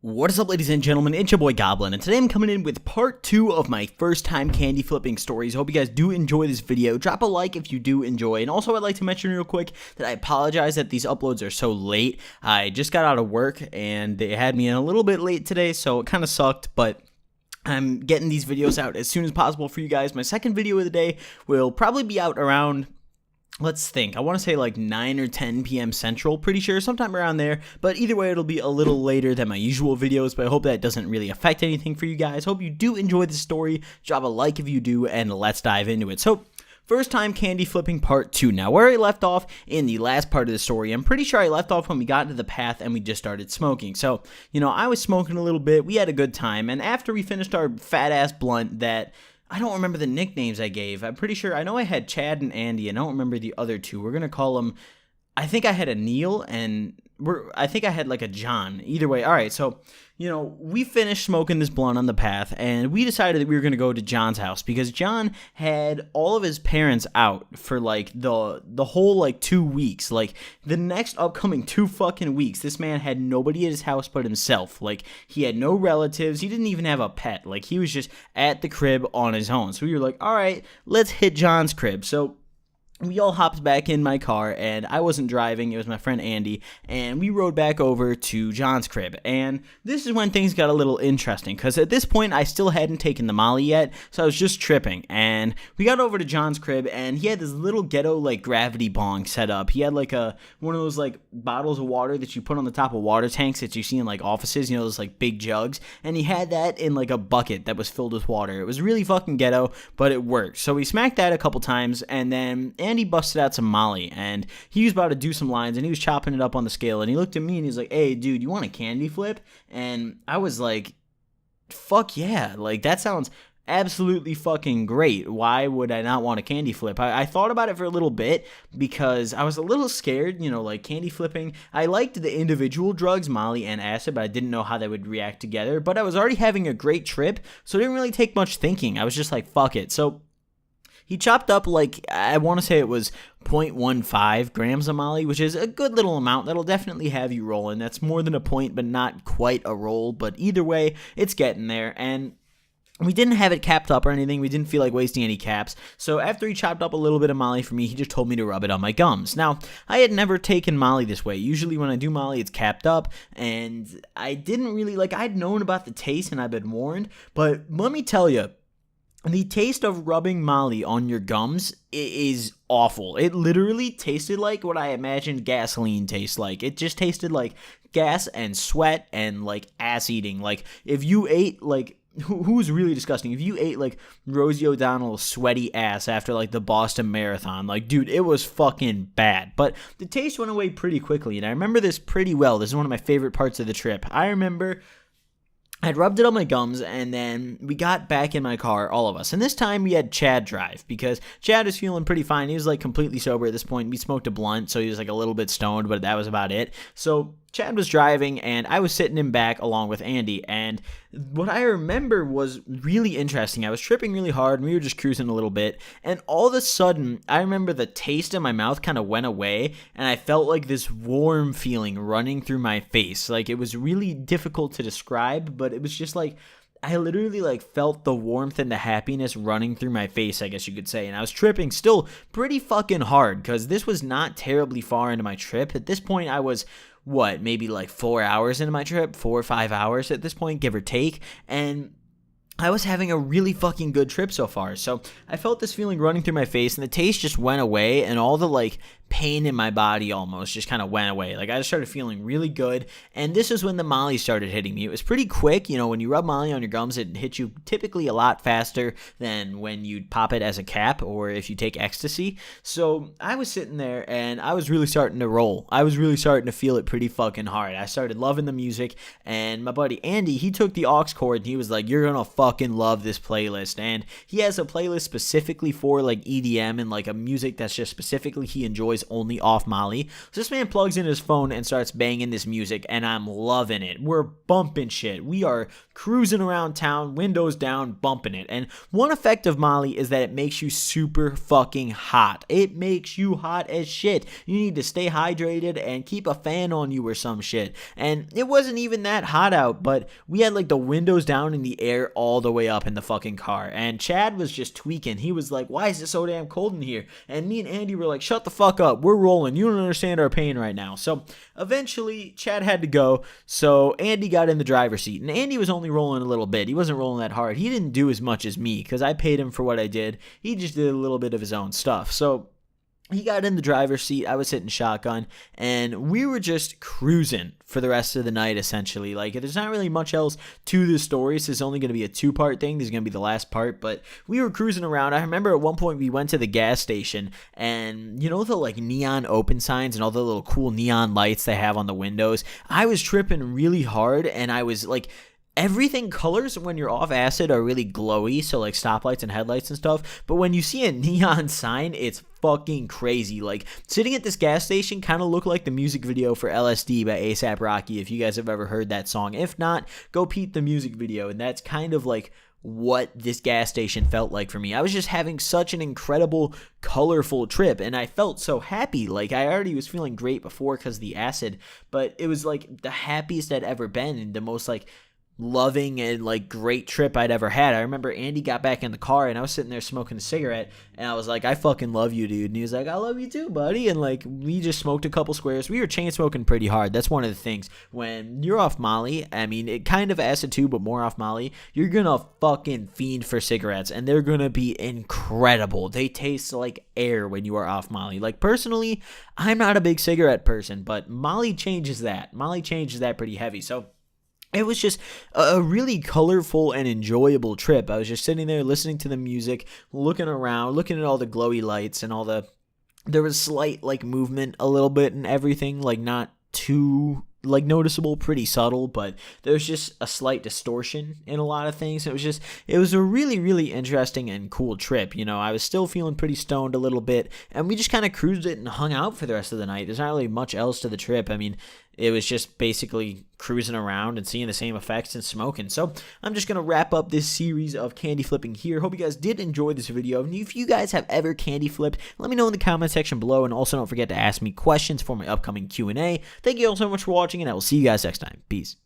What is up, ladies and gentlemen? It's your boy Goblin, and today I'm coming in with part 2 of my first time candy flipping stories. Hope you guys do enjoy this video. Drop a like if you do enjoy, and also I'd like to mention real quick that I apologize that these uploads are so late. I just got out of work, and they had me in a little bit late today, so it kind of sucked, but I'm getting these videos out as soon as possible for you guys. My second video of the day will probably be out around, let's think, I want to say like 9 or 10 p.m. Central, pretty sure, sometime around there, but either way, it'll be a little later than my usual videos, but I hope that doesn't really affect anything for you guys. Hope you do enjoy the story. Drop a like if you do, and let's dive into it. So, first time candy flipping part 2. Now, where I left off in the last part of the story, I'm pretty sure I left off when we got into the path and we just started smoking. So, I was smoking a little bit, we had a good time, and after we finished our fat-ass blunt that I don't remember the nicknames I gave. I'm pretty sure, I know I had Chad and Andy, and I don't remember the other two. We're going to call them, I think I had a Neil, and I think I had like a John. Either way, all right, so, we finished smoking this blunt on the path, and we decided that we were going to go to John's house, because John had all of his parents out for, like, the whole, like, 2 weeks. Like, the next upcoming 2 fucking weeks, this man had nobody at his house but himself. Like, he had no relatives. He didn't even have a pet. Like, he was just at the crib on his own. So we were like, all right, let's hit John's crib. So we all hopped back in my car, and I wasn't driving, it was my friend Andy, and we rode back over to John's crib, and this is when things got a little interesting, because at this point, I still hadn't taken the molly yet, so I was just tripping, and we got over to John's crib, and he had this little ghetto, like, gravity bong set up. He had, like, one of those, like, bottles of water that you put on the top of water tanks that you see in, like, offices, those, like, big jugs, and he had that in, like, a bucket that was filled with water. It was really fucking ghetto, but it worked. So we smacked that a couple times, and then Andy busted out some molly, and he was about to do some lines, and he was chopping it up on the scale, and he looked at me, and he's like, hey, dude, you want a candy flip? And I was like, fuck yeah, like, that sounds absolutely fucking great. Why would I not want a candy flip? I thought about it for a little bit, because I was a little scared, like, candy flipping. I liked the individual drugs, molly and acid, but I didn't know how they would react together, but I was already having a great trip, so it didn't really take much thinking. I was just like, fuck it. So he chopped up, like, I want to say it was 0.15 grams of molly, which is a good little amount. That'll definitely have you rolling. That's more than a point, but not quite a roll. But either way, it's getting there. And we didn't have it capped up or anything. We didn't feel like wasting any caps. So after he chopped up a little bit of molly for me, he just told me to rub it on my gums. Now, I had never taken molly this way. Usually when I do molly, it's capped up. And I didn't really, like, I'd known about the taste and I'd been warned. But let me tell you, the taste of rubbing molly on your gums is awful. It literally tasted like what I imagined gasoline tastes like. It just tasted like gas and sweat and, like, ass eating. Like, if you ate, like, who's really disgusting? If you ate, like, Rosie O'Donnell's sweaty ass after, like, the Boston Marathon, like, dude, it was fucking bad. But the taste went away pretty quickly, and I remember this pretty well. This is one of my favorite parts of the trip. I remember I'd rubbed it on my gums, and then we got back in my car, all of us. And this time, we had Chad drive, because Chad was feeling pretty fine. He was, like, completely sober at this point. We smoked a blunt, so he was, like, a little bit stoned, but that was about it. So Chad was driving, and I was sitting in back along with Andy, and what I remember was really interesting. I was tripping really hard, and we were just cruising a little bit, and all of a sudden, I remember the taste in my mouth kind of went away, and I felt like this warm feeling running through my face. Like, it was really difficult to describe, but it was just like, I literally, like, felt the warmth and the happiness running through my face, I guess you could say, and I was tripping still pretty fucking hard, because this was not terribly far into my trip. At this point, I was maybe like 4 hours into my trip, 4 or 5 hours at this point, give or take, and I was having a really fucking good trip so far. So I felt this feeling running through my face, and the taste just went away, and all the, like, pain in my body almost just kind of went away. Like, I just started feeling really good, and this is when the molly started hitting me. It was pretty quick. When you rub molly on your gums, it hits you typically a lot faster than when you pop it as a cap or if you take ecstasy. So I was sitting there, and I was really starting to roll. I was really starting to feel it pretty fucking hard. I started loving the music, and my buddy Andy, he took the aux cord, and he was like, you're gonna fucking love this playlist. And he has a playlist specifically for, like, EDM and, like, a music that's just specifically he enjoys is only off Molly. So this man plugs in his phone and starts banging this music, and I'm loving it. We're bumping shit. We are cruising around town, windows down, bumping it. And one effect of Molly is that it makes you super fucking hot. It makes you hot as shit. You need to stay hydrated and keep a fan on you or some shit. And it wasn't even that hot out, but we had like the windows down and the air all the way up in the fucking car. And Chad was just tweaking. He was like, why is it so damn cold in here? And me and Andy were like, shut the fuck up. We're rolling. You don't understand our pain right now. So eventually Chad had to go. So Andy got in the driver's seat. And Andy was only rolling a little bit. He wasn't rolling that hard. He didn't do as much as me because I paid him for what I did. He just did a little bit of his own stuff. So he got in the driver's seat. I was sitting shotgun, and we were just cruising for the rest of the night, essentially. Like, there's not really much else to this story. This is only going to be a 2-part thing. This is going to be the last part, but we were cruising around. I remember at one point we went to the gas station, and you know the, like, neon open signs and all the little cool neon lights they have on the windows? I was tripping really hard, and I was, like, everything colors when you're off acid are really glowy, so like stoplights and headlights and stuff, but when you see a neon sign, it's fucking crazy. Like, sitting at this gas station kind of looked like the music video for LSD by A$AP Rocky, if you guys have ever heard that song. If not, go peep the music video, and that's kind of like what this gas station felt like for me. I was just having such an incredible, colorful trip, and I felt so happy. Like, I already was feeling great before because of the acid, but it was like the happiest I'd ever been, and the most like loving and like great trip I'd ever had. I remember Andy got back in the car, and I was sitting there smoking a cigarette, and I was like, I fucking love you, dude. And he was like, I love you too, buddy. And like, we just smoked a couple squares. We were chain smoking pretty hard. That's one of the things. When you're off Molly, I mean, it kind of acid too, but more off Molly, you're gonna fucking fiend for cigarettes, and they're gonna be incredible. They taste like air when you are off Molly. Like, personally, I'm not a big cigarette person, but Molly changes that. Molly changes that pretty heavy. So it was just a really colorful and enjoyable trip. I was just sitting there listening to the music, looking around, looking at all the glowy lights and all there was slight like movement a little bit and everything, like not too like noticeable, pretty subtle, but there's just a slight distortion in a lot of things. It was a really, really interesting and cool trip. You know, I was still feeling pretty stoned a little bit, and we just kind of cruised it and hung out for the rest of the night. There's not really much else to the trip. I mean, it was just basically cruising around and seeing the same effects and smoking. So I'm just going to wrap up this series of candy flipping here. Hope you guys did enjoy this video. And if you guys have ever candy flipped, let me know in the comment section below. And also don't forget to ask me questions for my upcoming Q&A. Thank you all so much for watching, and I will see you guys next time. Peace.